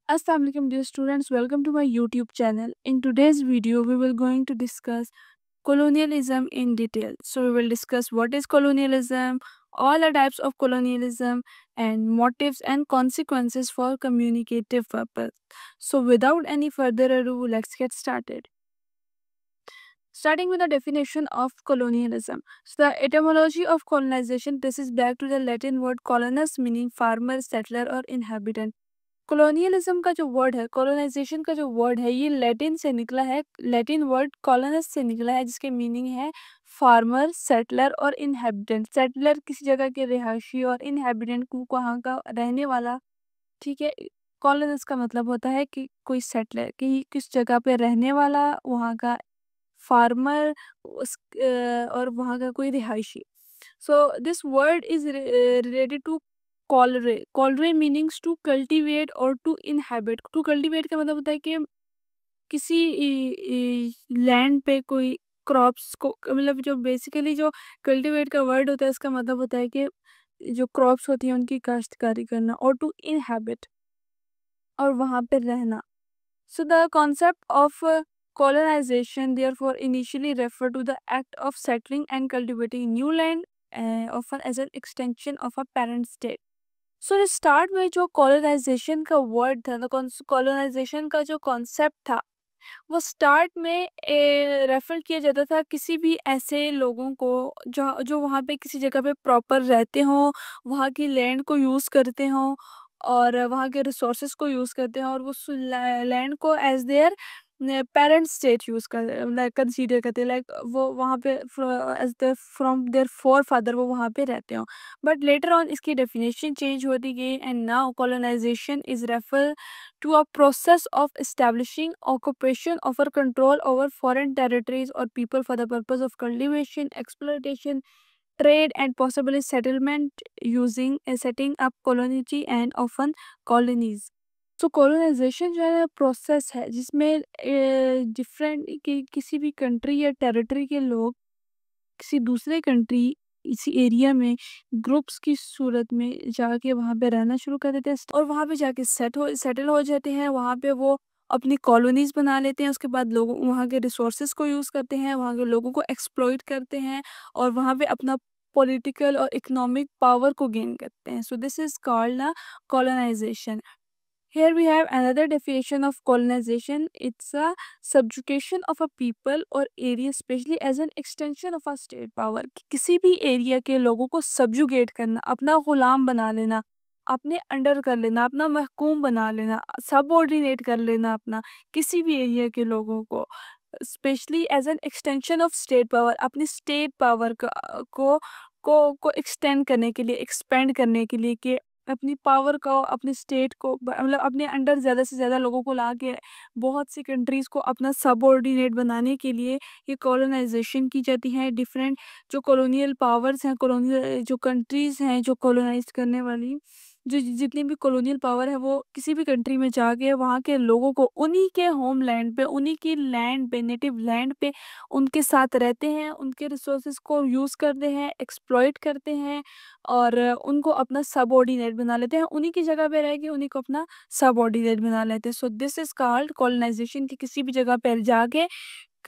Assalamu alaikum dear students, welcome to my YouTube channel. In today's video we will going to discuss colonialism in detail. So we will discuss what is colonialism, all the types of colonialism and motives and consequences for communicative purpose. So without any further ado, let's get started. Starting with the definition of colonialism. So the etymology of colonization traces back to the Latin word colonus meaning farmer, settler or inhabitant. Colonialism का जो word है, colonisation का जो word है, ये Latin से निकला है। लैटिन वर्ड कॉलोनस से निकला है जिसके मीनिंग है फार्मर, सेटलर और इनहेबिटेंट। सेटलर किसी जगह के रिहायशी और इनहेबिटेंट को वहाँ का रहने वाला। ठीक है। कॉलोनस का मतलब होता है कि कोई सेटलर कि किस जगह पे रहने वाला, वहाँ का फार्मर और वहाँ का कोई रिहायशी। So this word is related to colre. Colre meanings to cultivate or to inhabit. To cultivate का मतलब होता है कि किसी लैंड पे कोई क्रॉप्स को, मतलब जो बेसिकली जो कल्टीवेट का वर्ड होता है इसका मतलब होता है कि जो क्रॉप्स होती हैं उनकी काश्तकारी करना, और टू इनहैबिट और वहाँ पे रहना। So the concept of colonization therefore initially referred to the act of settling and cultivating new land, often as an extension of a parent state. So start में जो colonization का word था, तो colonization का जो concept था वो start में रेफर किया जाता था किसी भी ऐसे लोगों को जो जो वहाँ पे किसी जगह पे प्रॉपर रहते हों, वहाँ की लैंड को यूज़ करते हों और वहाँ के रिसोर्सेज को यूज़ करते हैं, और वो लैंड को as their parent state use कर लाइक कंसीडर करते हैं, लाइक वो वहाँ पे as the from their forefather वो वहाँ पे रहते हों। बट लेटर ऑन इसकी डेफिनेशन चेंज होती गई and now colonisation is refer to a process of establishing occupation of or control over foreign territories or people for the purpose of cultivation, exploitation, trade, and possibly settlement using setting up colony and often colonies. तो colonisation जो है process है जिसमें different किसी भी country या territory के लोग किसी दूसरे कंट्री इसी एरिया में ग्रुप्स की सूरत में जाके वहाँ पे रहना शुरू कर देते हैं और वहाँ पे जाके सेटल हो जाते हैं। वहाँ पे वो अपनी कॉलोनीज बना लेते हैं। उसके बाद लोग वहाँ के रिसोर्सेज को यूज़ करते हैं, वहाँ के लोगों को एक्सप्लॉइट करते हैं और वहाँ पे अपना पॉलिटिकल और इकोनॉमिक पावर को गेन करते हैं। सो दिस इज कॉल्ड ना colonisation. Here we have another definition of colonization. It's a subjugation of a people or area, especially as an extension of a state power. कि किसी भी area के लोगों को subjugate करना, अपना गुलाम बना लेना, अपने अंडर कर लेना, अपना महकूम बना लेना, सबऑर्डिनेट कर लेना अपना किसी भी एरिया के लोगों को, specially as an extension of state power, अपनी स्टेट पावर को एक्सटेंड करने के लिए, एक्सपेंड करने के लिए, कि अपनी पावर को, अपने स्टेट को, मतलब अपने अंडर ज़्यादा से ज़्यादा लोगों को ला के बहुत सी कंट्रीज़ को अपना सबऑर्डिनेट बनाने के लिए ये कॉलोनाइजेशन की जाती है। डिफरेंट जो कॉलोनियल पावर्स हैं, कॉलोनियल जो कंट्रीज़ हैं जो कॉलोनाइज करने वाली, जो जितनी भी कॉलोनियल पावर है वो किसी भी कंट्री में जाके वहाँ के लोगों को उन्हीं के होमलैंड पे, उन्हीं की लैंड पे, नेटिव लैंड पे उनके साथ रहते हैं, उनके रिसोर्सेज को यूज़ करते हैं, एक्सप्लॉइट करते हैं और उनको अपना सबऑर्डिनेट बना लेते हैं। उन्हीं की जगह पे रह के उन्हीं को अपना सबऑर्डिनेट बना लेते हैं। So this is called colonisation, की किसी भी जगह पर जाके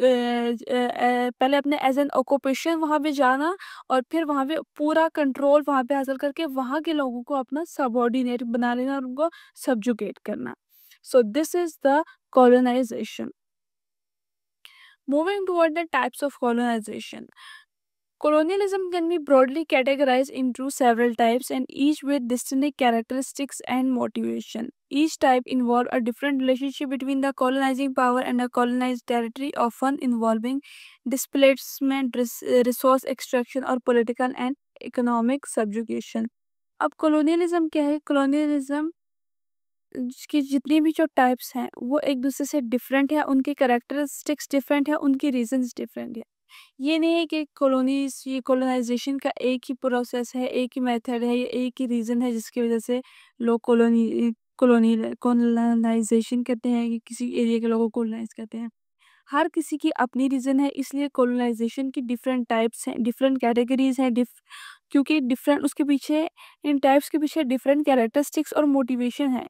पहले अपने एज एन ऑक्यूपेशन वहाँ पे जाना और फिर वहाँ पे पूरा कंट्रोल वहाँ पे हासिल करके वहाँ के लोगों को अपना सबऑर्डिनेट बना लेना और उनको सब्जुगेट करना। So this is the colonisation. Moving toward the types of colonization. Colonialism can be broadly categorized into several types and each with distinct characteristics and motivation. Each type involves a different relationship between the colonizing power and a colonized territory, often involving displacement, resource extraction और political and economic subjugation. अब colonialism क्या है? colonialism की जितनी भी जो types हैं वो एक दूसरे से डिफरेंट है, उनके कैरेक्टरिस्टिक्स डिफरेंट है, उनकी रीजंस डिफरेंट है। ये नहीं है कि ये कॉलोनाइजेशन का एक ही प्रोसेस है, एक ही मेथड है, ये एक ही रीज़न है जिसकी वजह से लोग कॉलोनाइजेशन करते हैं, कि किसी एरिया के लोगों को कॉलोनाइज करते हैं। हर किसी की अपनी रीज़न है, इसलिए कॉलोनाइजेशन की डिफरेंट टाइप्स हैं, डिफरेंट कैटेगरीज हैं, क्योंकि डिफरेंट उसके पीछे, इन टाइप्स के पीछे डिफरेंट कैरेक्टरिस्टिक्स और मोटिवेशन है।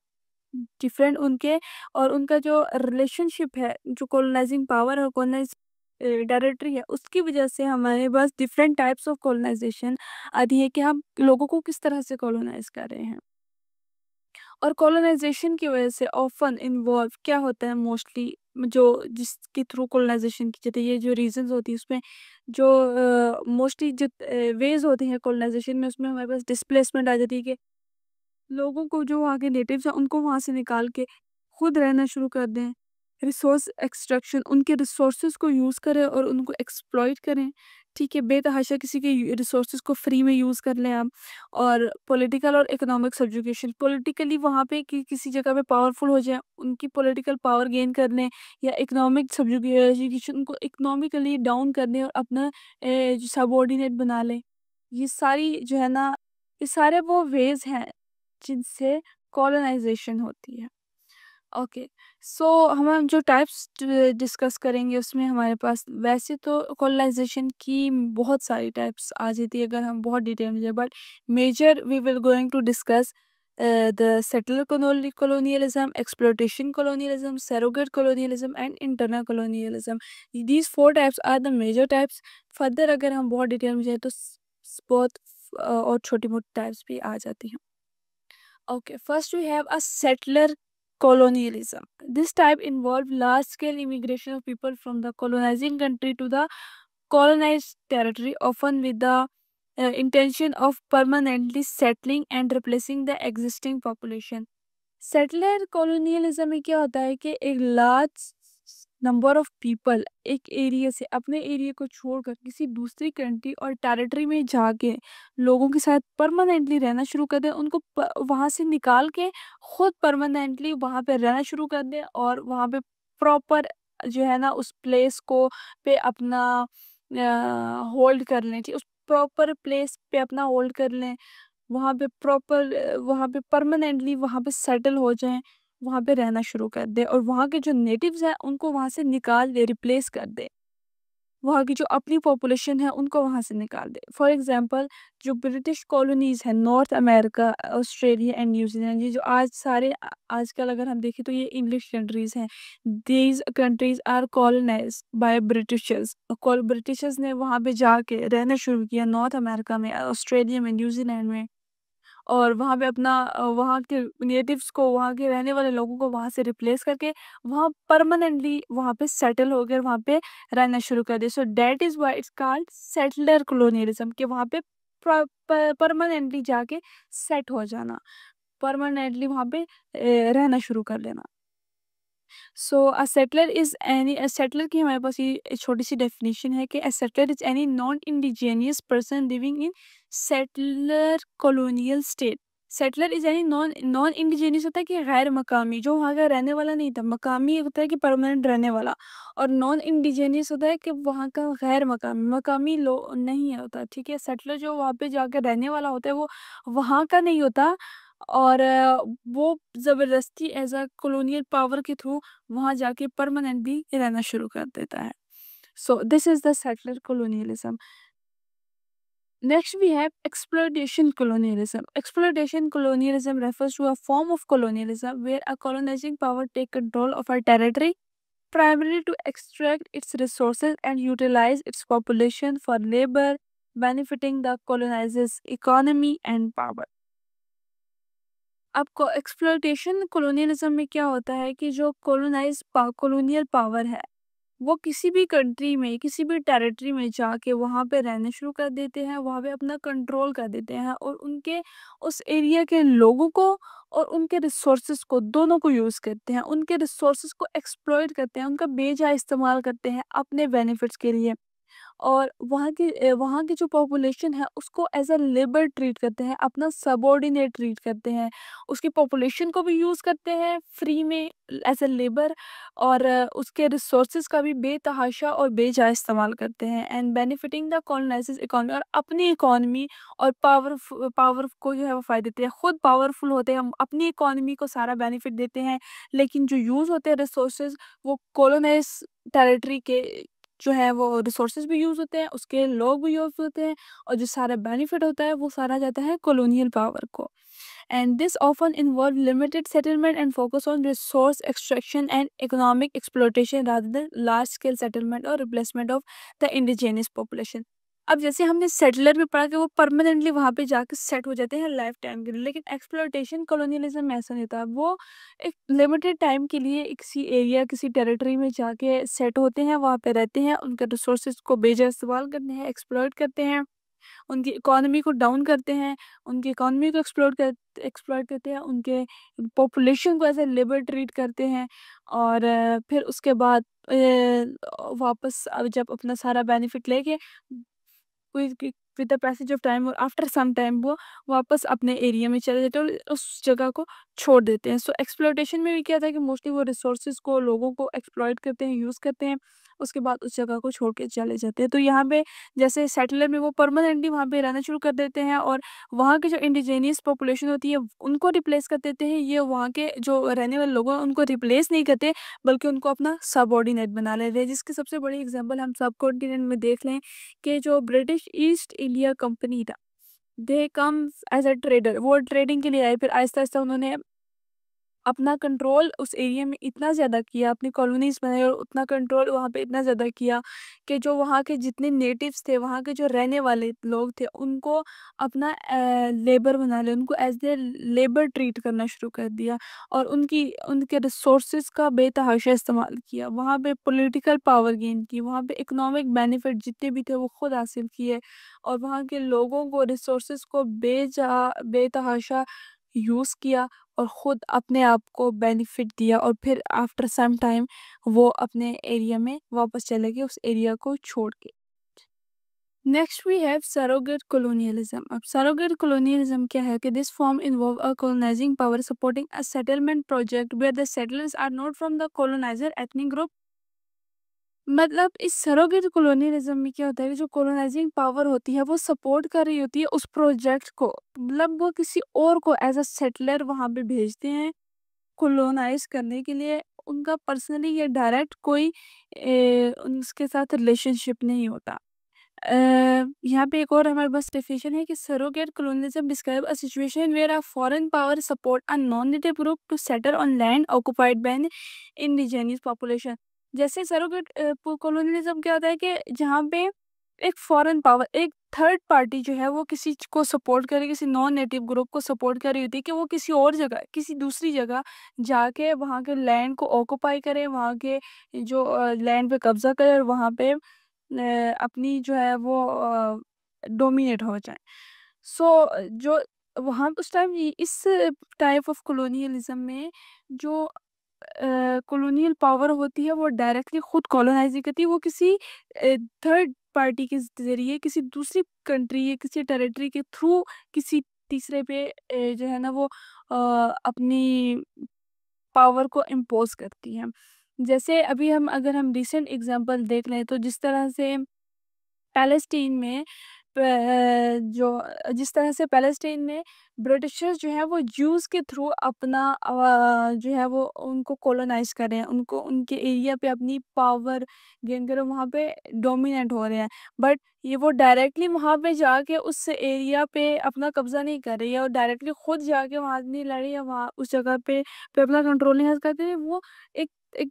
डिफरेंट उनके और उनका जो रिलेशनशिप है, जो कॉलोनाइजिंग पावर और कॉलोनाइज टेरिटरी है, उसकी वजह से हमारे पास डिफरेंट टाइप्स ऑफ कॉलोनाइजेशन आती है कि हम लोगों को किस तरह से कॉलोनाइज कर रहे हैं। और कॉलोनाइजेशन की वजह से ऑफन इन्वॉल्व क्या होता है मोस्टली, जो जिसके थ्रू कॉलोनाइजेशन की जाती है, ये जो रीजंस होती है उसमें जो मोस्टली जो वेज होते हैं कॉलोनाइजेशन में, उसमें हमारे पास डिस्प्लेसमेंट आ जाती है कि लोगों को जो वहाँ के नेटिव्स हैं उनको वहाँ से निकाल के खुद रहना शुरू कर दें। रिसोर्स एक्सट्रैक्शन, उनके रिसोर्सेज को यूज़ करें और उनको एक्सप्लॉइट करें। ठीक है, बेतहाशा किसी के रिसोर्सेज को फ्री में यूज़ कर लें आप। और पॉलिटिकल और इकोनॉमिक सब्जुगेशन, पॉलिटिकली वहाँ पे किसी जगह पे पावरफुल हो जाए, उनकी पॉलिटिकल पावर गेन कर लें, या इकोनॉमिक सब्जुगेशन, उनको इकोनॉमिकली डाउन कर दें और अपना जो सबऑर्डिनेट बना लें। ये सारी जो है ना, ये सारे वो वेज हैं जिनसे कॉलोनाइजेशन होती है। ओके, सो हम जो टाइप्स डिस्कस करेंगे उसमें हमारे पास वैसे तो कॉलोनाइजेशन की बहुत सारी टाइप्स आ जाती है अगर हम बहुत डिटेल में जाए, but major we will going to discuss the settler colonialism, exploitation colonialism, surrogate colonialism and internal colonialism. These four types are the major types. Further अगर हम बहुत डिटेल में जाए तो बहुत और छोटी मोटी टाइप्स भी आ जाती हैं। Okay, first we have a settler colonialism. This type involved large scale immigration of people from the colonizing country to the colonized territory, often with the intention of permanently settling and replacing the existing population. Settler colonialism में क्या होता है कि एक large number of people एक area से अपने area को छोड़कर किसी दूसरी कंट्री और टेरिटरी में जाके लोगों के साथ परमानेंटली रहना शुरू कर दें, उनको वहाँ से निकाल के खुद परमानेंटली वहाँ पे रहना शुरू कर दें और वहाँ पे प्रॉपर जो है ना उस प्लेस को पे अपना होल्ड कर लें। ठीक, उस प्रॉपर प्लेस पे अपना होल्ड कर लें, वहाँ पे प्रॉपर वहाँ पे परमानेंटली वहाँ पे सेटल हो जाएँ, वहाँ पे रहना शुरू कर दें और वहाँ के जो नेटिव्स हैं उनको वहाँ से निकाल दें, रिप्लेस कर दें। वहाँ की जो अपनी पॉपुलेशन है उनको वहाँ से निकाल दें। फॉर एग्ज़ाम्पल, जो ब्रिटिश कॉलोनीज़ हैं north America, Australia and New Zealand, ये जो आज सारे आजकल अगर हम देखें तो ये इंग्लिश कंट्रीज़ हैं। These countries are colonized by Britishers. Britishers ने वहाँ पे जाके रहना शुरू किया नॉर्थ अमेरिका में, ऑस्ट्रेलिया में, न्यूज़ीलैंड में। और वहाँ पे अपना वहाँ के नेटिव्स को, वहाँ के रहने वाले लोगों को वहाँ से रिप्लेस करके वहाँ परमानेंटली वहाँ पे सेटल हो गए, वहाँ पे रहना शुरू कर दिया। So that is why it's called settler colonialism, कि वहाँ पे परमानेंटली जाके सेट हो जाना, परमानेंटली वहाँ पे रहना शुरू कर लेना। सो अ सेटलर की हमारे पास ये एक छोटी सी डेफिनेशन है कि a settler is any non indigenous person living in settler colonial state. Settler is any non non indigenous होता है कि गैर मकामी, जो वहाँ का रहने वाला नहीं था। मकामी होता है कि परमानेंट रहने वाला, और नॉन इंडिजिनियस होता है कि वहाँ का गैर मकामी, मकामी लोग नहीं होता। ठीक है, सेटलर जो वहाँ पे जाकर रहने वाला होता है वो वहाँ का नहीं होता, और वो ज़बरदस्ती एज अ कॉलोनियल पावर के थ्रू वहाँ जाके परमानेंटली रहना शुरू कर देता है। So this is the settler colonialism. Next, we have exploitation colonialism. Exploitation colonialism refers to a form of colonialism where a colonizing power take control of a territory primarily to extract its resources and utilize its population for labor, benefiting the colonizer's economy and power. अब exploitation colonialism में क्या होता है कि जो colonial power है वो किसी भी कंट्री में, किसी भी टेरिटरी में जाके वहाँ पे रहने शुरू कर देते हैं, वहाँ पे अपना कंट्रोल कर देते हैं और उनके उस एरिया के लोगों को और उनके रिसोर्सेज को, दोनों को यूज़ करते हैं, उनके रिसोर्सेज को एक्सप्लॉयट करते हैं, उनका बेजा इस्तेमाल करते हैं अपने बेनिफिट्स के लिए। और वहाँ की जो पॉपुलेशन है उसको एज़ अ लेबर ट्रीट करते हैं, अपना सबऑर्डिनेट ट्रीट करते हैं। उसकी पॉपुलेशन को भी यूज़ करते हैं फ्री में एज़ अ लेबर, और उसके रिसोर्सेज़ का भी बेतहाशा और बेजा इस्तेमाल करते हैं, एंड बेनिफिटिंग द कॉलोनाइज़र्स इकोनॉमी, और अपनी इकोनॉमी और पावर को जो है वो फ़ायदा देते हैं। खुद पावरफुल होते हैं, हम अपनी इकोनॉमी को सारा बेनिफिट देते हैं, लेकिन जो यूज़ होते हैं रिसोर्सेज़ वो कॉलोनाइज़ टेरिटरी के जो है वो रिसोर्सेज भी यूज़ होते हैं, उसके लोग भी यूज़ होते हैं, और जो सारा बेनिफिट होता है वो सारा जाता है कॉलोनियल पावर को। and this often involve limited settlement and focus on resource extraction and economic exploitation rather than large scale settlement or replacement of the indigenous population. अब जैसे हमने सेटलर में पढ़ा कि वो परमानेंटली वहाँ पे जाके सेट हो जाते हैं लाइफ टाइम के लिए, लेकिन एक्सप्लोइटेशन कॉलोनियलिज्म में ऐसा नहीं था। वो एक लिमिटेड टाइम के लिए किसी एरिया किसी टेरिटरी में जाके सेट होते हैं, वहाँ पे रहते हैं, उनके रिसोर्सेज को बेजा इस्तेमाल करते हैं, एक्सप्लॉइट करते हैं, उनकी इकोनॉमी को डाउन करते हैं, उनकी इकोनॉमी को एक्सप्लॉइट करते हैं, उनके पॉपुलेशन को एज ए लेबर ट्रीट करते हैं, और फिर उसके बाद वापस अब जब अपना सारा बेनिफिट लेके with the passage of time और आफ्टर सम टाइम वो वापस अपने एरिया में चले जाते हैं और उस जगह को छोड़ देते हैं। सो एक्सप्लॉइटेशन में भी क्या था कि मोस्टली वो रिसोर्सेज को लोगों को एक्सप्लॉइट करते हैं, यूज़ करते हैं, उसके बाद उस जगह को छोड़ के चले जाते हैं। तो यहाँ पे जैसे सेटलर में वो परमानेंटली वहाँ पे रहना शुरू कर देते हैं और वहाँ की जो इंडिजिनियस पॉपुलेशन होती है उनको रिप्लेस कर देते हैं। ये वहाँ के जो रहने वाले लोग हैं उनको रिप्लेस नहीं करते, बल्कि उनको अपना सबऑर्डिनेट बना लेते हैं। जिसकी सबसे बड़ी एग्जांपल हम सब कॉन्टिनेंट में देख लें कि जो ब्रिटिश ईस्ट इंडिया कंपनी था, they comes as a trader, वो ट्रेडिंग के लिए आए, फिर आहिस्ता आहिस्ता उन्होंने अपना कंट्रोल उस एरिया में इतना ज़्यादा किया, अपनी कॉलोनीज़ बनाई और उतना कंट्रोल वहाँ पे इतना ज़्यादा किया कि जो वहाँ के जितने नेटिव्स थे, वहाँ के जो रहने वाले लोग थे, उनको अपना लेबर बना लिया, उनको एज़ ए लेबर ट्रीट करना शुरू कर दिया और उनके रिसोर्सेज़ का बेतहाशा इस्तेमाल किया। वहाँ पे पॉलिटिकल पावर गेन की, वहाँ पे इकोनॉमिक बेनिफिट जितने भी थे वो खुद हासिल किए और वहाँ के लोगों को रिसोर्सेज़ को बेतहाशा यूज़ किया और खुद अपने आप को बेनिफिट दिया और फिर आफ्टर सम टाइम वो अपने एरिया में वापस चले गए उस एरिया को छोड़ के। Next we have surrogate colonialism. अब सरोगेट कॉलोनियलिज्म क्या है कि this form involve a colonising power supporting a settlement project where the settlers are not from the coloniser ethnic group. मतलब इस सरोगेट कॉलोनियलिज्म में क्या होता है कि जो कॉलोनाइजिंग पावर होती है वो सपोर्ट कर रही होती है उस प्रोजेक्ट को, मतलब वो किसी और को एज अ सेटलर वहाँ पे भेजते हैं कॉलोनाइज करने के लिए। उनका पर्सनली या डायरेक्ट कोई उनके साथ रिलेशनशिप नहीं होता। यहाँ पे एक और हमारे पास डेफिनेशन है कि surrogate colonialism describe a situation where a foreign power support a non native group to settle on land occupied by an indigenous population. जैसे सरोगेट कॉलोनिज्म क्या होता है कि जहाँ पे एक फॉरेन पावर, एक थर्ड पार्टी जो है वो किसी को सपोर्ट करे, किसी नॉन नेटिव ग्रुप को सपोर्ट कर रही होती है कि वो किसी और जगह, किसी दूसरी जगह जाके वहाँ के लैंड को ऑक्युपाई करे, वहाँ के जो लैंड पे कब्जा करे और वहाँ पे अपनी जो है वो डोमिनेट हो जाए। सो जो वहाँ उस टाइम इस टाइप ऑफ कॉलोनियलिज्म में जो कॉलोनियल पावर होती है वो डायरेक्टली खुद कॉलोनाइज नहीं करती, वो किसी थर्ड पार्टी के ज़रिए किसी दूसरी कंट्री या किसी टेरिटरी के थ्रू किसी तीसरे पे जो है ना वो अपनी पावर को इम्पोज करती हैं। जैसे अभी हम अगर हम रिसेंट एग्जांपल देख लें तो जिस तरह से पैलेस्टीन में जिस तरह से पैलेस्टीन में ब्रिटिशर्स जो है वो ज्यूज़ के थ्रू अपना जो है वो उनको कॉलोनाइज कर रहे हैं, उनको उनके एरिया पे अपनी पावर गेन कर रहे हैं, वहाँ पे डोमिनेट हो रहे हैं। बट ये वो डायरेक्टली वहाँ पे जाके उस एरिया पे अपना कब्जा नहीं कर रही है और डायरेक्टली खुद जाके वहाँ नहीं लड़ रही है, वहाँ उस जगह पे अपना कंट्रोल नहीं हासिल करते, वो एक एक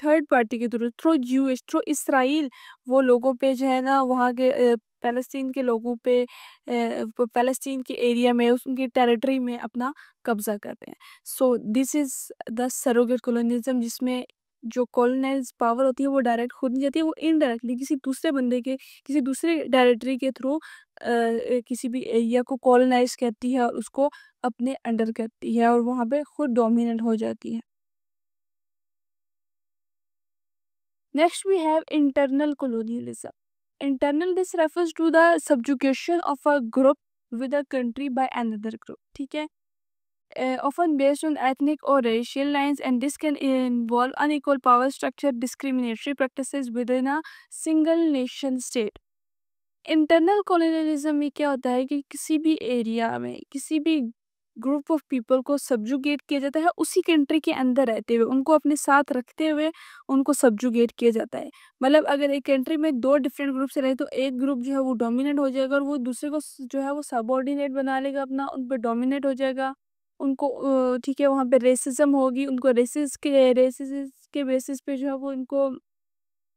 थर्ड पार्टी के through through Jewish through Israel वो लोगों पे जो है ना वहाँ के पैलेस्टीन के लोगों पे पैलेस्टीन के एरिया में उनकी टेरिटरी में अपना कब्जा कर रहे हैं। So this is the surrogate colonialism, जिसमें जो कॉलोनाइज पावर होती है वो डायरेक्ट खुद नहीं जाती है, वो इनडायरेक्टली किसी दूसरे बंदे के किसी दूसरे टेरिटरी के थ्रू किसी भी एरिया को कॉलोनाइज करती है और उसको अपने अंडर करती है और वहाँ पे खुद डोमिनेंट हो जाती है। Next, we have internal colonialism. Internal, this refers to the subjugation of a group with a country by another group. ठीक है? Often based on ethnic or racial lines, and this can involve unequal power structure, discriminatory practices within a single nation state. Internal colonialism में क्या होता है कि किसी भी area में किसी भी ग्रुप ऑफ पीपल को सब्जुगेट किया जाता है उसी कंट्री के अंदर रहते हुए, उनको अपने साथ रखते हुए उनको सब्जुगेट किया जाता है। मतलब अगर एक कंट्री में 2 डिफरेंट ग्रुप से रहे तो एक ग्रुप जो है वो डोमिनेट हो जाएगा और वो दूसरे को जो है वो सबऑर्डिनेट बना लेगा अपना, उन पे डोमिनेट हो जाएगा। उनको ठीक है, वहाँ पे रेसिज़्म होगी, उनको रेसिस के बेसिस पे जो है वो उनको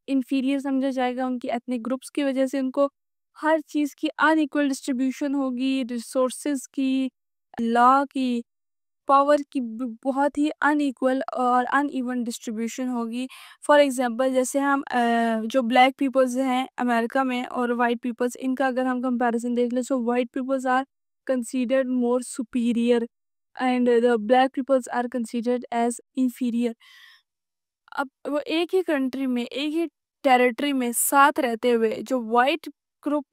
इंफीरियर समझा जाएगा, उनकी एथनिक ग्रुप्स की वजह से उनको हर चीज़ की अनइक्वल डिस्ट्रीब्यूशन होगी, रिसोर्सेज़ की, लॉ की, पावर की बहुत ही अनइक्वल और अनइवन डिस्ट्रीब्यूशन होगी। फॉर एग्जांपल जैसे हम जो ब्लैक पीपल्स हैं अमेरिका में और वाइट पीपल्स, इनका अगर हम कंपैरिजन देख लें, so white peoples are considered more superior and the black peoples are considered as inferior. अब वो एक ही कंट्री में, एक ही टेरिटरी में साथ रहते हुए जो वाइट ग्रुप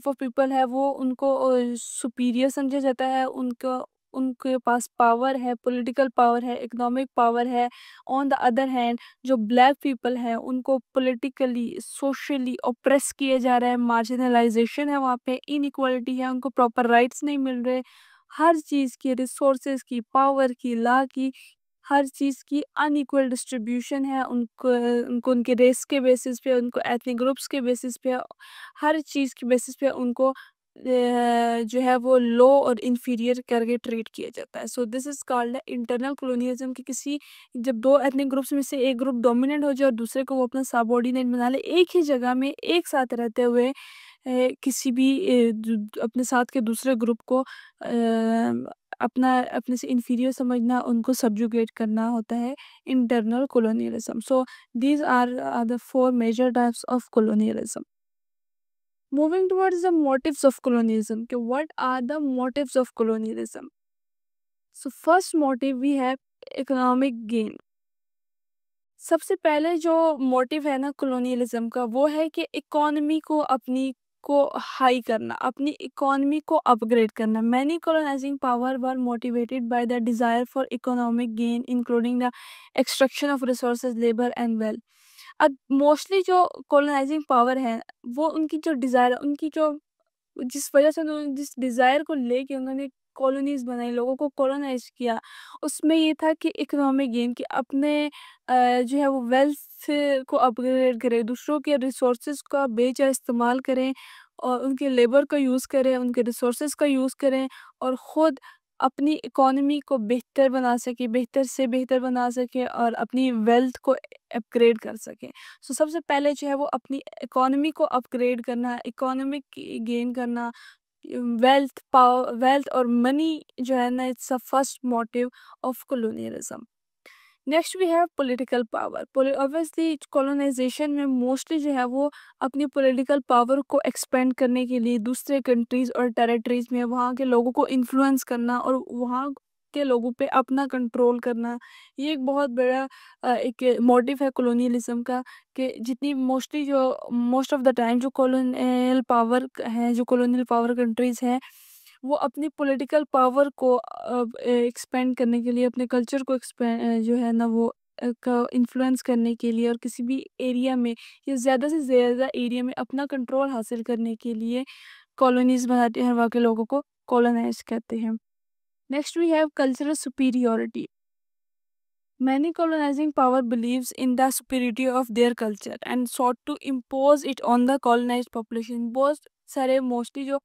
ऑफ पीपल है वो उनको सुपीरियर समझा जाता है, उनको उनके पास पावर है, पॉलिटिकल पावर है, इकोनॉमिक पावर है। ऑन द अदर हैंड जो ब्लैक पीपल है उनको पॉलिटिकली सोशली ओप्रेस किया जा रहा है, मार्जिनलाइजेशन है, वहाँ पे इनइक्वालिटी है, उनको प्रॉपर राइट्स नहीं मिल रहे। हर चीज़ की, रिसोर्सेज की, पावर की, लॉ की, हर चीज़ की अनइक्वल डिस्ट्रीब्यूशन है। उनको उनको उनके रेस के बेसिस पे, उनको एथनिक ग्रुप्स के बेसिस पे, हर चीज़ के बेसिस पे उनको जो है वो लो और इन्फीरियर करके ट्रीट किया जाता है। So this is called internal colonialism, कि किसी जब 2 एथनिक ग्रुप्स में से एक ग्रुप डोमिनेंट हो जाए और दूसरे को वो अपना सबऑर्डिनेट बना ले, एक ही जगह में एक साथ रहते हुए किसी भी अपने साथ के दूसरे ग्रुप को अपने से इन्फीरियर समझना, उनको सब्जुगेट करना होता है internal colonialism. So these are the 4 major types of colonialism. Moving towards the motives of colonialism. Okay, what are the motives of colonialism? So first motive we have economic gain. सबसे पहले जो motive है ना colonialism का, वो है कि economy को अपनी को हाई करना, अपनी इकोनॉमी को अपग्रेड करना। Many colonising power were motivated by the desire for economic gain including the extraction of resources, labour and wealth. अब मोस्टली जो कॉलोनाइजिंग पावर है वो उनकी जो डिज़ायर, उनकी जो जिस वजह से उन्होंने जिस डिज़ायर को लेके उन्होंने कॉलोनीज़ बनाई, लोगों को कॉलोनाइज़ किया, उसमें ये था कि इकोनॉमिक गेन, कि अपने जो है वो वेल्थ को अपग्रेड करें, दूसरों के रिसोर्सेज़ का बेजा इस्तेमाल करें और उनके लेबर का यूज़ करें, उनके रिसोर्सेज़ का यूज़ करें और ख़ुद अपनी इकोनॉमी को बेहतर बना सकें, बेहतर से बेहतर बना सकें और अपनी वेल्थ को अपग्रेड कर सकें। सो सबसे पहले जो है वो अपनी इकोनॉमी को अपग्रेड करना, इकोनॉमिक गेन करना, वेल्थ और मनी जो है ना, it's a first motive of colonialism. Next we have political power. Obviously colonisation में मोस्टली जो है वो अपनी पॉलिटिकल पावर को एक्सपेंड करने के लिए दूसरे कंट्रीज़ और टेरिटरीज़ में वहाँ के लोगों को इन्फ्लुएंस करना और वहाँ के लोगों पे अपना कंट्रोल करना, ये एक बहुत बड़ा एक मोटिव है कॉलोनियलिज्म का। कि जितनी मोस्ट ऑफ द टाइम जो कॉलोनियल पावर कंट्रीज़ हैं, वो अपनी पॉलिटिकल पावर को एक्सपेंड करने के लिए, अपने कल्चर को जो है ना वो का इन्फ्लुएंस करने के लिए और किसी भी एरिया में या ज़्यादा से ज़्यादा एरिया में अपना कंट्रोल हासिल करने के लिए कॉलोनीज़ बनाते हैं, वहाँ के लोगों को कॉलोनाइज़ कहते हैं। Next we have cultural superiority. Many colonizing power believes in the superiority of their culture and sought to impose it on the colonized population. बहुत सारे मोस्टली जो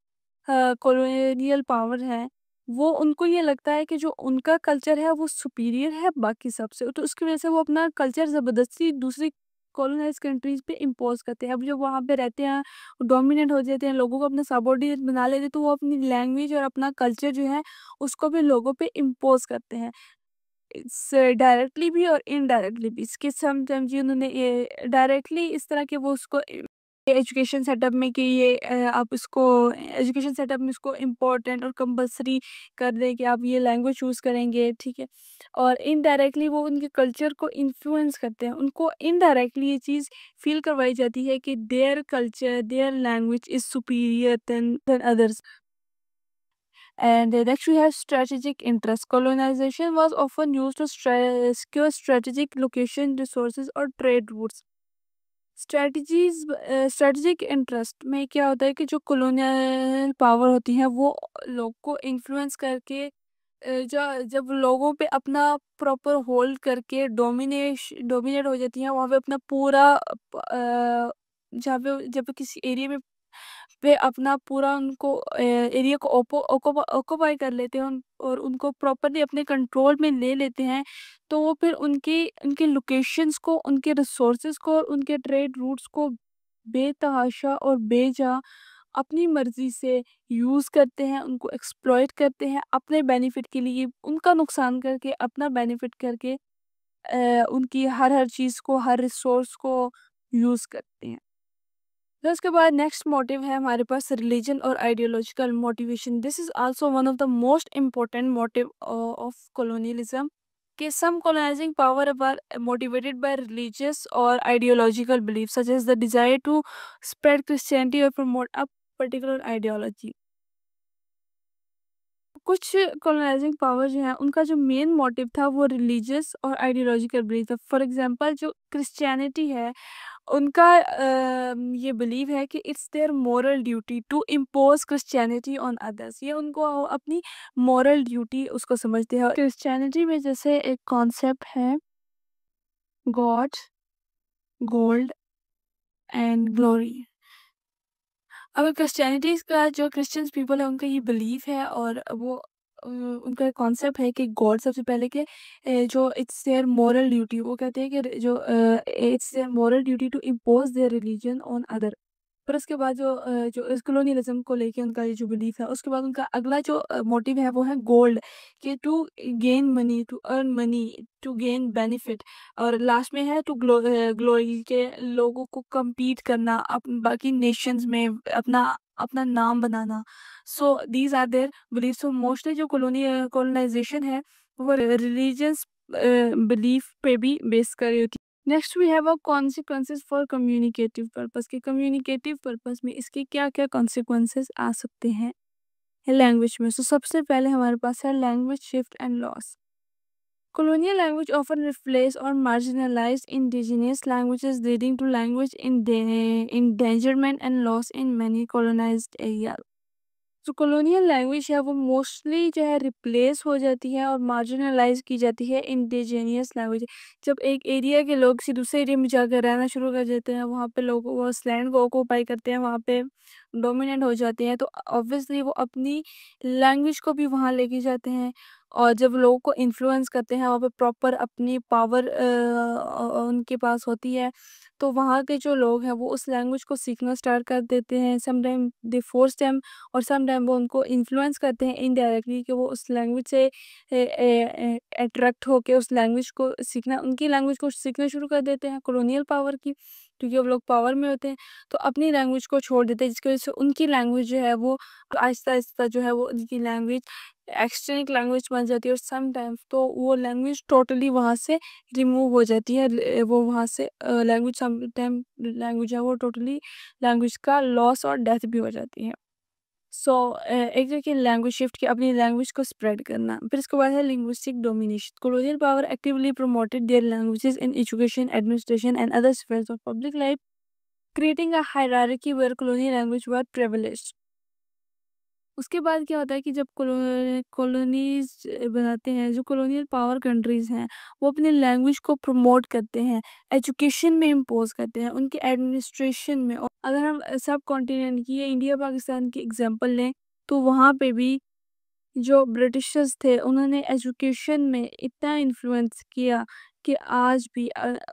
कॉलोनियल पावर हैं, वो उनको ये लगता है कि जो उनका कल्चर है वो सुपीरियर है बाकी सबसे, तो उसकी वजह से वो अपना कल्चर ज़बरदस्ती दूसरी कॉलोनाइज कंट्रीज पे इम्पोज करते हैं। अब जो वहाँ पे रहते हैं डोमिनेट हो जाते हैं, लोगों को अपना सबऑर्डिनेट बना लेते हैं, तो वो अपनी लैंग्वेज और अपना कल्चर जो है उसको भी लोगों पे इम्पोज करते हैं, इट्स डायरेक्टली भी और इनडायरेक्टली भी। इसके समटाइम्स जी उन्होंने ये डायरेक्टली इस तरह के वो उसको एजुकेशन सेटअप में कि ये आप इसको एजुकेशन सेटअप में इसको इम्पोर्टेंट और कंपलसरी कर दें कि आप ये लैंग्वेज चूज़ करेंगे, ठीक है। और इनडायरेक्टली वो उनके कल्चर को इन्फ्लुएंस करते हैं, उनको इनडायरेक्टली ये चीज़ फील करवाई जाती है कि their culture, their language is superior than others. And next we have strategic interest. Colonization was often used to secure strategic location, resources, or trade routes. Strategic interest में क्या होता है कि जो कॉलोनियल पावर होती है वो लोग को इन्फ्लुएंस करके जो जब लोगों पे अपना प्रॉपर होल्ड करके डोमिनेट हो जाती है वहाँ पे अपना पूरा जहाँ पे जब किसी एरिया में पे अपना पूरा उनको एरिया को ऑक्यूपाई कर लेते हैं और उनको प्रॉपरली अपने कंट्रोल में ले लेते हैं, तो वो फिर उनके उनके लोकेशंस को, उनके रिसोर्सेज को और उनके ट्रेड रूट्स को बेतहाशा और बेजा अपनी मर्जी से यूज़ करते हैं, उनको एक्सप्लॉइट करते हैं अपने बेनिफिट के लिए, उनका नुकसान करके अपना बेनिफिट करके उनकी हर हर चीज़ को, हर रिसोर्स को यूज़ करते हैं। फिर उसके बाद नेक्स्ट मोटिव है हमारे पास रिलीजन और ideological motivation. This is also one of the most important motive of colonialism कि some colonizing power were motivated by religious or ideological beliefs such as the desire to spread Christianity or promote a particular ideology। कुछ colonising power जो है उनका जो main motive था वो religious और ideological belief था। फॉर एग्जांपल जो क्रिश्चियनिटी है उनका ये बिलीव है कि it's their moral duty to impose Christianity on others. ये उनको अपनी मोरल ड्यूटी उसको समझते हैं। क्रिश्चियनिटी में जैसे एक कॉन्सेप्ट है गॉड, गोल्ड एंड ग्लोरी। अगर क्रिश्चियनिटीज का जो क्रिश्चियंस पीपल है उनका ये बिलीफ है और वो उनका कॉन्सेप्ट है कि गॉड सबसे पहले के जो इट्स देयर मोरल ड्यूटी, वो कहते हैं कि जो it's their moral duty to impose their religion on other. पर उसके बाद जो इस कॉलोनियलिज्म को लेके उनका ये जो बिलीफ है, उसके बाद उनका अगला जो मोटिव है वो है गोल्ड, कि to gain money, to earn money, to gain benefit. और लास्ट में है टू ग्लोरी, के लोगों को compete करना, बाकी नेशंस में अपना अपना नाम बनाना। So these are their belief. So mostly जो कॉलोनाइजेशन है वो रिलीजियस बिलीफ पे भी बेस करी होती है। Next we have a consequences for communicative purpose. के कम्युनिकेटिव पर्पस में इसके क्या क्या कॉन्सिक्वेंसेस आ सकते हैं लैंग्वेज में। सो सबसे पहले हमारे पास है language shift and loss. Colonial language often replaced or marginalized indigenous languages, leading to language endangerment and loss in many colonized areas। जो कॉलोनियल लैंग्वेज है वो मोस्टली जो है रिप्लेस हो जाती है और मार्जिनलाइज की जाती है इंडिजीनियस लैंग्वेज। जब एक एरिया के लोग किसी दूसरे एरिया में जाकर रहना शुरू कर देते हैं, वहाँ पे लोग वो उस लैंड को ऑक्यूपाई करते हैं, वहाँ पे डोमिनेंट हो जाते हैं, तो ऑब्वियसली वो अपनी लैंग्वेज को भी वहाँ लेके जाते हैं। और जब लोगों को इन्फ्लुएंस करते हैं वहाँ पे प्रॉपर अपनी पावर उनके पास होती है, तो वहाँ के जो लोग हैं वो उस लैंग्वेज को सीखना स्टार्ट कर देते हैं। समटाइम दे फोर्स देम, और सम टाइम वो उनको इन्फ्लुएंस करते हैं इनडायरेक्टली कि वो उस लैंग्वेज से अट्रैक्ट होके उस लैंग्वेज को सीखना, उनकी लैंग्वेज को सीखना शुरू कर देते हैं कॉलोनियल पावर की, क्योंकि वो लोग पावर में होते हैं। तो अपनी लैंग्वेज को छोड़ देते हैं, जिसकी वजह से उनकी लैंग्वेज जो है वो आहिस्ता आहिस्ता जो है वो उनकी लैंग्वेज एक्सटेंट लैंग्वेज बन जाती है। और सम टाइम्स तो वो लैंग्वेज टोटली वहाँ से रिमूव हो जाती है। वो वहाँ से लैंग्वेज सम टाइम लैंग्वेज है वो टोटली लैंग्वेज का लॉस और डेथ भी हो जाती है। सो एक देखिए लैंग्वेज शिफ्ट की, अपनी लैंग्वेज को स्प्रेड करना। फिर इसके बाद है linguistic domination. Colonial power actively promoted their languages in education, administration and other spheres of public life, creating a hierarchy where colonial language were privileged. उसके बाद क्या होता है कि जब कॉलोनीज बनाते हैं, जो कॉलोनियल पावर कंट्रीज हैं वो अपनी लैंग्वेज को प्रमोट करते हैं, एजुकेशन में इम्पोज करते हैं, उनके एडमिनिस्ट्रेशन में। और अगर हम सब कॉन्टिनेंट की या इंडिया पाकिस्तान की एग्जांपल लें, तो वहाँ पे भी जो ब्रिटिशर्स थे उन्होंने एजुकेशन में इतना इन्फ्लुएंस किया कि आज भी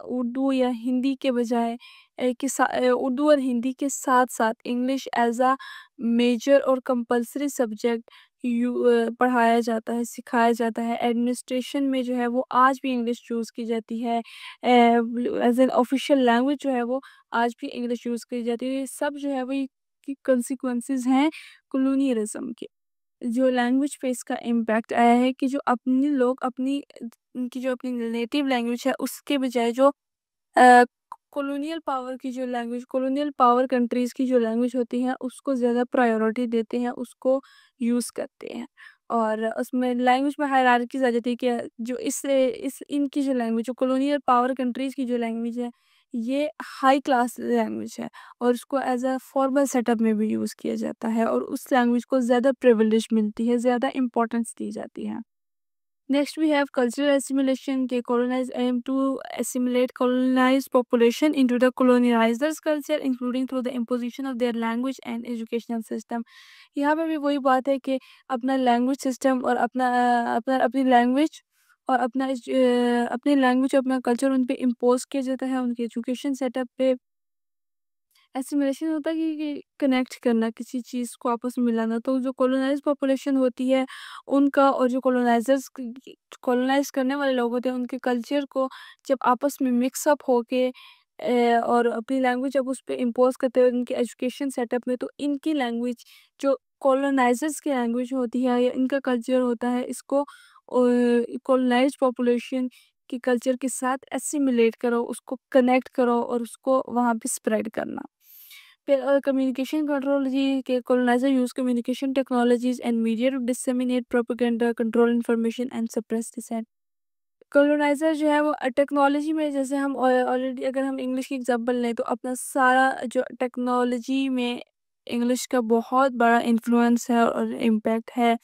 उर्दू या हिंदी के बजाय उर्दू और हिंदी के साथ साथ इंग्लिश एज अ मेजर और कंपलसरी सब्जेक्ट पढ़ाया जाता है, सिखाया जाता है। एडमिनिस्ट्रेशन में जो है वो आज भी इंग्लिश चूज़ की जाती है, एज एन ऑफिशियल लैंग्वेज जो है वो आज भी इंग्लिश यूज़ की जाती है। ये सब जो है वो की कंसिक्वेंसेस हैं कॉलोनियलिज्म के। जो लैंग्वेज पे इसका इम्पैक्ट आया है कि जो अपने लोग अपनी उनकी जो अपनी नेटिव लैंग्वेज है उसके बजाय जो कॉलोनियल पावर की जो लैंग्वेज, कॉलोनियल पावर कंट्रीज़ की जो लैंग्वेज होती है उसको ज़्यादा प्रायोरिटी देते हैं, उसको यूज़ करते हैं। और उसमें लैंग्वेज में हायरार्कीज़ आ जाती है कि जो इस इनकी जो लैंग्वेज, जो कॉलोनियल पावर कंट्रीज़ की जो लैंग्वेज है, ये हाई क्लास लैंग्वेज है और उसको एज अ फॉर्मल सेटअप में भी यूज़ किया जाता है और उस लैंग्वेज को ज़्यादा प्रिविलेज मिलती है, ज़्यादा इंपॉर्टेंस दी जाती है। Next, we have cultural assimilation. के colonize aim to assimilate colonized population into the colonizers' culture, including through the imposition of their language and educational system. यहाँ पे भी वही बात है कि अपना लैंग्वेज सिस्टम और अपनी लैंग्वेज और अपनी लैंग्वेज और अपना कल्चर उन पे इम्पोज किया जाता है, उनके एजुकेशन सेटअप पे एसिमिलेशन होता है कि कनेक्ट करना किसी चीज़ को आपस में मिलाना। तो जो कॉलोनाइज़ पॉपुलेशन होती है उनका और जो कॉलोनाइज़ करने वाले लोग होते हैं उनके कल्चर को जब आपस में मिक्स अप होके और अपनी लैंग्वेज जब उस पे इम्पोज़ करते हैं उनके एजुकेशन सेटअप में, तो इनकी लैंग्वेज जो कॉलोनाइज़र्स की लैंग्वेज होती है या इनका कल्चर होता है, इसको कॉलोनाइज़्ड पॉपुलेशन के कल्चर के साथ एसिमिलेट करो, उसको कनेक्ट करो और उसको वहाँ पे स्प्रेड करना। फिर communication control जी के colonizer use communication technologies and media to disseminate propaganda, control information and suppress dissent. colonizer जो है वो टेक्नोलॉजी में, जैसे हम ऑलरेडी अगर हम इंग्लिश की एग्जांपल लें तो अपना सारा जो टेक्नोलॉजी में इंग्लिश का बहुत बड़ा इन्फ्लुएंस है और इम्पैक्ट है,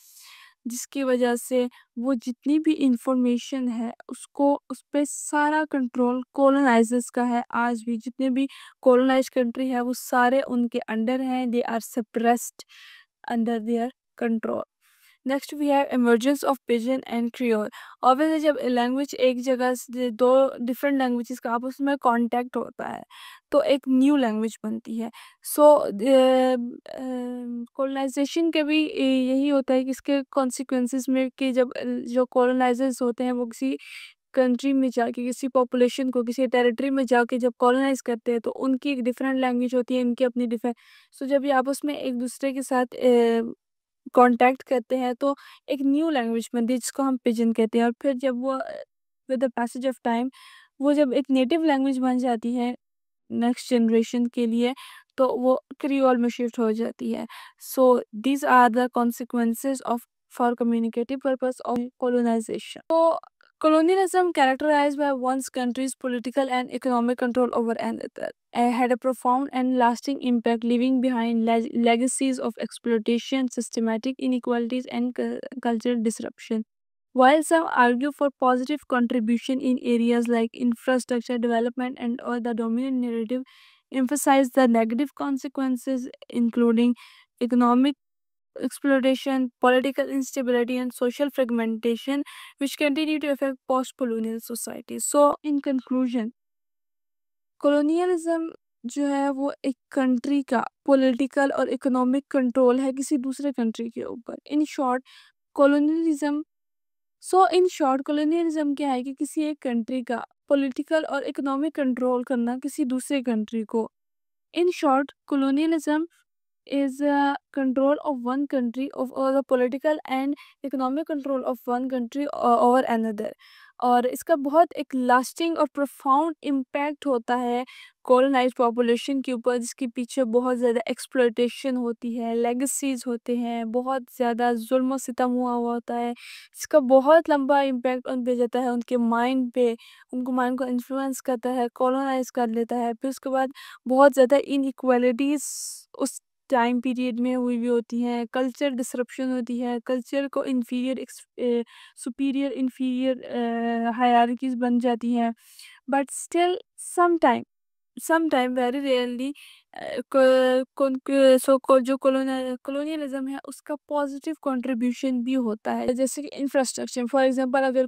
जिसकी वजह से वो जितनी भी इंफॉर्मेशन है उसको उस पे सारा कंट्रोल कॉलोनाइजर्स का है। आज भी जितने भी कॉलोनाइज्ड कंट्री है वो सारे उनके अंडर हैं, they are suppressed under their control. Next we have emergence of pidgin and creole. Obviously जब लैंग्वेज एक जगह से दो डिफरेंट लैंग्वेजेस का आपस में कांटेक्ट होता है तो एक न्यू लैंग्वेज बनती है। सो कॉलोनाइजेशन के भी यही होता है कि इसके कॉन्सिक्वेंसेस में कि जब जो कॉलोनाइजर्स होते हैं वो किसी कंट्री में जाके किसी पॉपुलेशन को किसी टेरिटरी में जाके जब कॉलोनाइज करते हैं तो उनकी एक डिफरेंट लैंग्वेज होती है, इनकी अपनी डिफरेंट। सो जब ये आपस में एक दूसरे के साथ कांटेक्ट करते हैं तो एक न्यू लैंग्वेज बनती है जिसको हम पिजन कहते हैं, और फिर जब वो with the passage of time वो जब एक नेटिव लैंग्वेज बन जाती है नेक्स्ट जनरेशन के लिए तो वो क्रियोल में शिफ्ट हो जाती है। So these are the consequences of for communicative purpose of colonization. So colonialism, characterized by one's country's political and economic control over another, had a profound and lasting impact, leaving behind legacies of exploitation, systematic inequalities, and cultural disruption. While some argue for positive contribution in areas like infrastructure development and or the dominant narrative emphasize the negative consequences, including economic exploitation, political instability, and social fragmentation, which continue to affect post colonial societies. So, in conclusion, colonialism जो है वो एक country का political और economic control है किसी दूसरे country के ऊपर। In short colonialism in short colonialism क्या है कि किसी एक कंट्री का पॉलिटिकल और इकोनॉमिक कंट्रोल करना किसी दूसरे कंट्री को। In short, colonialism is a control of one country of or the political and economic control of one country over another, और इसका बहुत एक लास्टिंग और प्रोफाउंड इम्पैक्ट होता है कॉलोनाइज पॉपुलेशन के ऊपर, जिसके पीछे बहुत ज़्यादा एक्सप्लॉयटेशन होती है, लेगेसीज होते हैं, बहुत ज़्यादा जुल्म और सितम हुआ होता है। इसका बहुत लंबा इम्पैक्ट उन पे जाता है, उनके माइंड पे, उनको माइंड को इन्फ्लुएंस करता है, कॉलोनाइज कर लेता है। फिर उसके बाद बहुत ज़्यादा इनइक्वालिटीज़ उस टाइम पीरियड में हुई भी होती हैं, कल्चर डिसरप्शन होती है, कल्चर को सुपीरियर इंफीरियर हायरार्कीज बन जाती हैं। But still some time very rarely जो कॉलोनियलिज्म है उसका पॉजिटिव कंट्रीब्यूशन भी होता है, जैसे कि इंफ्रास्ट्रक्चर। फॉर एग्जांपल अगर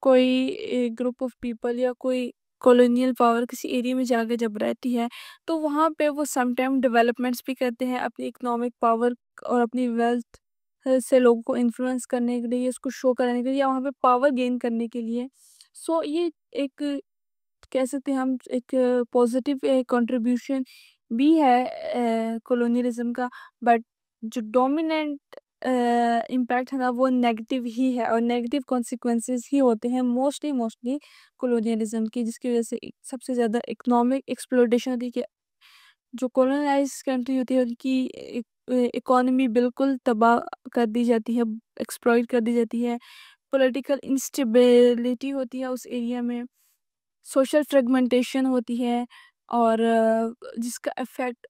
कोई ग्रुप ऑफ पीपल या कोई कॉलोनियल पावर किसी एरिया में जाके जब रहती है तो वहाँ पे वो सम टाइम डेवलपमेंट्स भी करते हैं अपनी इकोनॉमिक पावर और अपनी वेल्थ से लोगों को इन्फ्लुएंस करने के लिए, इसको शो कराने के लिए या वहाँ पे पावर गेन करने के लिए। सो ये एक कह सकते हैं हम एक पॉजिटिव कंट्रीब्यूशन भी है कॉलोनियलिज्म का। बट जो डोमिनेंट इम्पैक्ट है ना वो नेगेटिव ही है और नेगेटिव कॉन्सिक्वेंसेस ही होते हैं मोस्टली कॉलोनियलिज्म की, जिसकी वजह से सबसे ज़्यादा इकोनॉमिक एक्सप्लोइटेशन होती है कि जो कॉलोनाइज कंट्री होती है उनकी इकोनॉमी बिल्कुल तबाह कर दी जाती है, एक्सप्लॉइट कर दी जाती है, पॉलिटिकल इंस्टेबिलिटी होती है उस एरिया में। सोशल फ्रेगमेंटेशन होती है और जिसका इफ़ेक्ट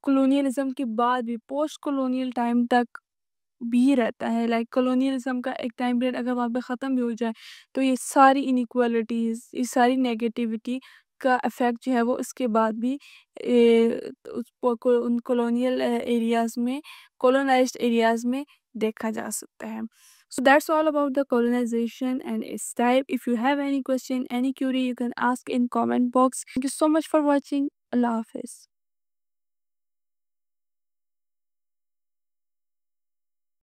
कॉलोनियलिज़्म के बाद भी पोस्ट कॉलोनियल टाइम तक भी रहता है। लाइक कॉलोनियलिज़्म का एक टाइम पीरियड अगर वहाँ पे ख़त्म भी हो जाए, तो ये सारी इनइक्वालिटीज़, ये सारी नेगेटिविटी का इफ़ेक्ट जो है वो उसके बाद भी उस उन कॉलोनियल एरियाज़ में, कॉलोनाइज्ड एरियाज़ में देखा जा सकता है। So that's all about the colonization and its type. If you have any question, any query, you can ask in comment box. Thank you so much for watching. Allah Hafiz.